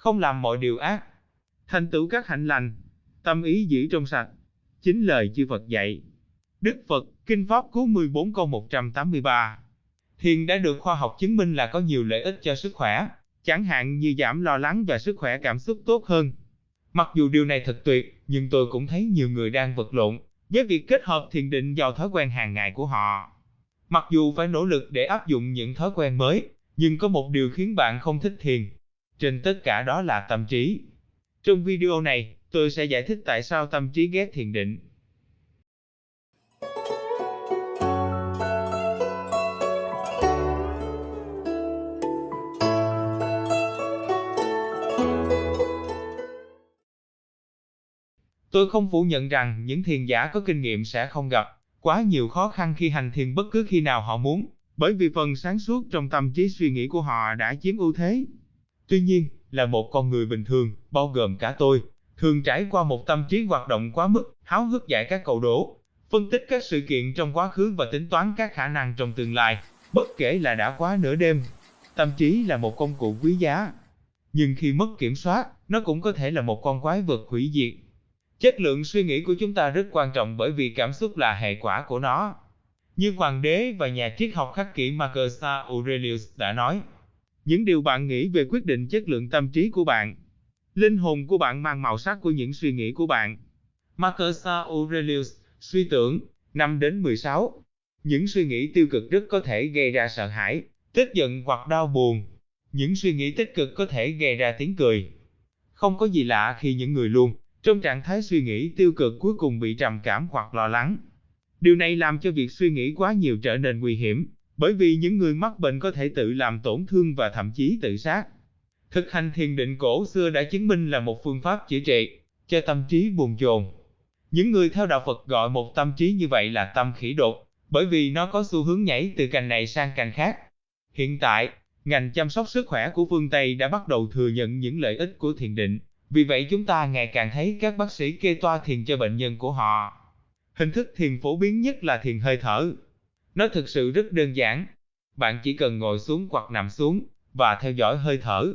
không làm mọi điều ác, thành tựu các hạnh lành, tâm ý giữ trong sạch. Chính lời chư Phật dạy. Đức Phật, Kinh Pháp Cú 14 câu 183. Thiền đã được khoa học chứng minh là có nhiều lợi ích cho sức khỏe, chẳng hạn như giảm lo lắng và sức khỏe cảm xúc tốt hơn. Mặc dù điều này thật tuyệt, nhưng tôi cũng thấy nhiều người đang vật lộn với việc kết hợp thiền định vào thói quen hàng ngày của họ. Mặc dù phải nỗ lực để áp dụng những thói quen mới, nhưng có một điều khiến bạn không thích thiền. Trên tất cả đó là tâm trí. Trong video này, tôi sẽ giải thích tại sao tâm trí ghét thiền định. Tôi không phủ nhận rằng những thiền giả có kinh nghiệm sẽ không gặp quá nhiều khó khăn khi hành thiền bất cứ khi nào họ muốn, bởi vì phần sáng suốt trong tâm trí suy nghĩ của họ đã chiếm ưu thế. Tuy nhiên, là một con người bình thường, bao gồm cả tôi, thường trải qua một tâm trí hoạt động quá mức, háo hức giải các câu đố, phân tích các sự kiện trong quá khứ và tính toán các khả năng trong tương lai, bất kể là đã quá nửa đêm. Tâm trí là một công cụ quý giá, nhưng khi mất kiểm soát, nó cũng có thể là một con quái vật hủy diệt. Chất lượng suy nghĩ của chúng ta rất quan trọng bởi vì cảm xúc là hệ quả của nó. Như hoàng đế và nhà triết học khắc kỷ Marcus Aurelius đã nói, những điều bạn nghĩ về quyết định chất lượng tâm trí của bạn. Linh hồn của bạn mang màu sắc của những suy nghĩ của bạn. Marcus Aurelius, suy tưởng, 5-16. Những suy nghĩ tiêu cực rất có thể gây ra sợ hãi, tức giận hoặc đau buồn. Những suy nghĩ tích cực có thể gây ra tiếng cười. Không có gì lạ khi những người luôn trong trạng thái suy nghĩ tiêu cực cuối cùng bị trầm cảm hoặc lo lắng. Điều này làm cho việc suy nghĩ quá nhiều trở nên nguy hiểm, bởi vì những người mắc bệnh có thể tự làm tổn thương và thậm chí tự sát. Thực hành thiền định cổ xưa đã chứng minh là một phương pháp chữa trị cho tâm trí buồn chồn. Những người theo đạo Phật gọi một tâm trí như vậy là tâm khỉ đột, bởi vì nó có xu hướng nhảy từ cành này sang cành khác. Hiện tại, ngành chăm sóc sức khỏe của phương Tây đã bắt đầu thừa nhận những lợi ích của thiền định. Vì vậy chúng ta ngày càng thấy các bác sĩ kê toa thiền cho bệnh nhân của họ. Hình thức thiền phổ biến nhất là thiền hơi thở. Nó thực sự rất đơn giản. Bạn chỉ cần ngồi xuống hoặc nằm xuống và theo dõi hơi thở.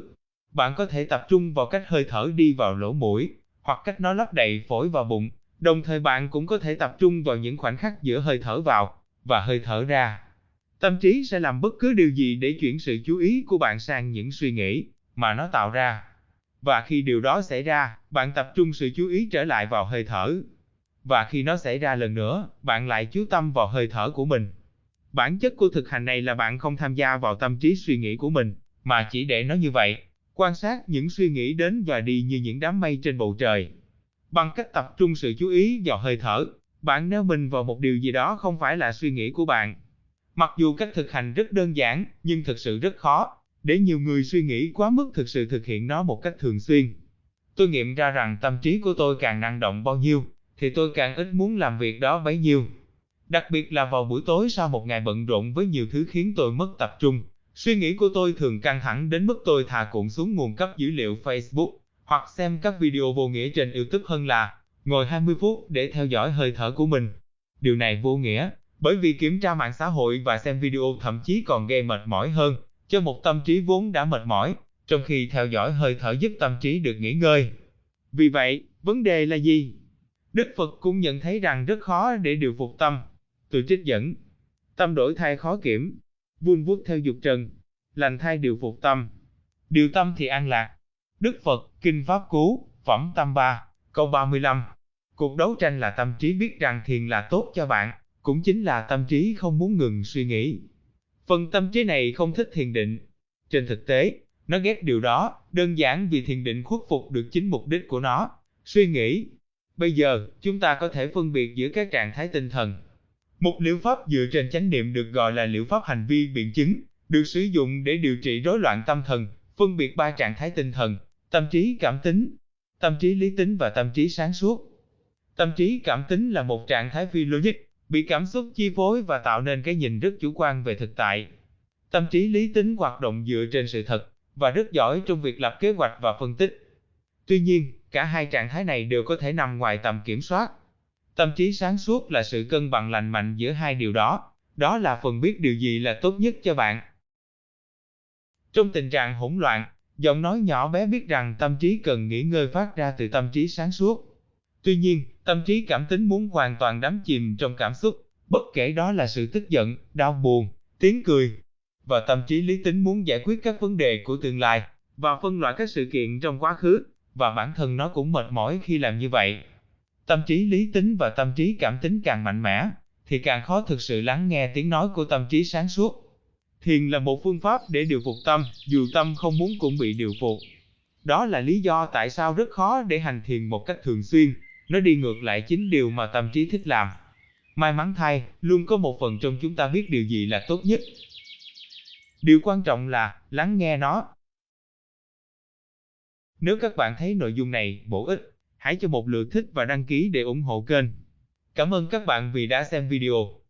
Bạn có thể tập trung vào cách hơi thở đi vào lỗ mũi, hoặc cách nó lấp đầy phổi vào bụng. Đồng thời bạn cũng có thể tập trung vào những khoảnh khắc giữa hơi thở vào và hơi thở ra. Tâm trí sẽ làm bất cứ điều gì để chuyển sự chú ý của bạn sang những suy nghĩ mà nó tạo ra. Và khi điều đó xảy ra, bạn tập trung sự chú ý trở lại vào hơi thở. Và khi nó xảy ra lần nữa, bạn lại chú tâm vào hơi thở của mình. Bản chất của thực hành này là bạn không tham gia vào tâm trí suy nghĩ của mình, mà chỉ để nó như vậy, quan sát những suy nghĩ đến và đi như những đám mây trên bầu trời. Bằng cách tập trung sự chú ý vào hơi thở, bạn neo mình vào một điều gì đó không phải là suy nghĩ của bạn. Mặc dù cách thực hành rất đơn giản, nhưng thực sự rất khó, để nhiều người suy nghĩ quá mức thực sự thực hiện nó một cách thường xuyên. Tôi nghiệm ra rằng tâm trí của tôi càng năng động bao nhiêu, thì tôi càng ít muốn làm việc đó bấy nhiêu. Đặc biệt là vào buổi tối sau một ngày bận rộn với nhiều thứ khiến tôi mất tập trung. Suy nghĩ của tôi thường căng thẳng đến mức tôi thà cuộn xuống nguồn cấp dữ liệu Facebook, hoặc xem các video vô nghĩa trên YouTube hơn là ngồi 20 phút để theo dõi hơi thở của mình. Điều này vô nghĩa, bởi vì kiểm tra mạng xã hội và xem video thậm chí còn gây mệt mỏi hơn cho một tâm trí vốn đã mệt mỏi, trong khi theo dõi hơi thở giúp tâm trí được nghỉ ngơi. Vì vậy, vấn đề là gì? Đức Phật cũng nhận thấy rằng rất khó để điều phục tâm. Tôi trích dẫn. Tâm đổi thay khó kiểm, vun vút theo dục trần, lành thay điều phục tâm. Điều tâm thì an lạc. Đức Phật, Kinh Pháp Cú, Phẩm Tâm 3, câu 35. Cuộc đấu tranh là tâm trí biết rằng thiền là tốt cho bạn, cũng chính là tâm trí không muốn ngừng suy nghĩ. Phần tâm trí này không thích thiền định. Trên thực tế, nó ghét điều đó, đơn giản vì thiền định khuất phục được chính mục đích của nó, suy nghĩ. Bây giờ, chúng ta có thể phân biệt giữa các trạng thái tinh thần. Một liệu pháp dựa trên chánh niệm được gọi là liệu pháp hành vi biện chứng, được sử dụng để điều trị rối loạn tâm thần, phân biệt 3 trạng thái tinh thần: tâm trí cảm tính, tâm trí lý tính và tâm trí sáng suốt. Tâm trí cảm tính là một trạng thái phi logic, bị cảm xúc chi phối và tạo nên cái nhìn rất chủ quan về thực tại. Tâm trí lý tính hoạt động dựa trên sự thật, và rất giỏi trong việc lập kế hoạch và phân tích. Tuy nhiên, cả hai trạng thái này đều có thể nằm ngoài tầm kiểm soát. Tâm trí sáng suốt là sự cân bằng lành mạnh giữa hai điều đó, đó là phần biết điều gì là tốt nhất cho bạn. Trong tình trạng hỗn loạn, Giọng nói nhỏ bé biết rằng tâm trí cần nghỉ ngơi phát ra từ tâm trí sáng suốt. Tuy nhiên, tâm trí cảm tính muốn hoàn toàn đắm chìm trong cảm xúc, bất kể đó là sự tức giận, đau buồn, tiếng cười. Và tâm trí lý tính muốn giải quyết các vấn đề của tương lai, và phân loại các sự kiện trong quá khứ, và bản thân nó cũng mệt mỏi khi làm như vậy. Tâm trí lý tính và tâm trí cảm tính càng mạnh mẽ, thì càng khó thực sự lắng nghe tiếng nói của tâm trí sáng suốt. Thiền là một phương pháp để điều phục tâm, dù tâm không muốn cũng bị điều phục. Đó là lý do tại sao rất khó để hành thiền một cách thường xuyên, nó đi ngược lại chính điều mà tâm trí thích làm. May mắn thay, luôn có một phần trong chúng ta biết điều gì là tốt nhất. Điều quan trọng là lắng nghe nó. Nếu các bạn thấy nội dung này bổ ích, hãy cho một lượt thích và đăng ký để ủng hộ kênh. Cảm ơn các bạn vì đã xem video.